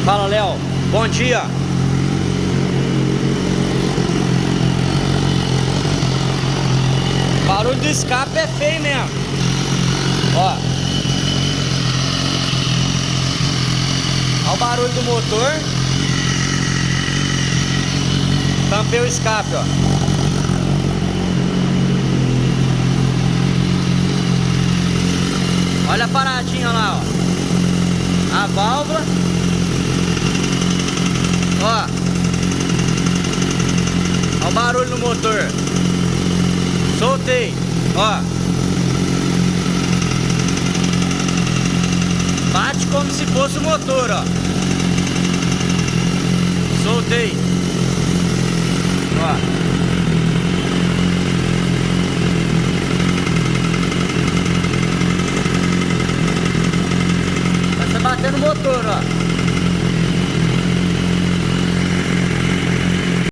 Fala, Léo. Bom dia. Barulho do escape é feio mesmo. Ó. Olha o barulho do motor. Tampei o escape, ó. Olha a paradinha lá, ó. A válvula. Ó. Olha o barulho no motor. Soltei. Ó. Bate como se fosse o motor, ó. Soltei. Ó.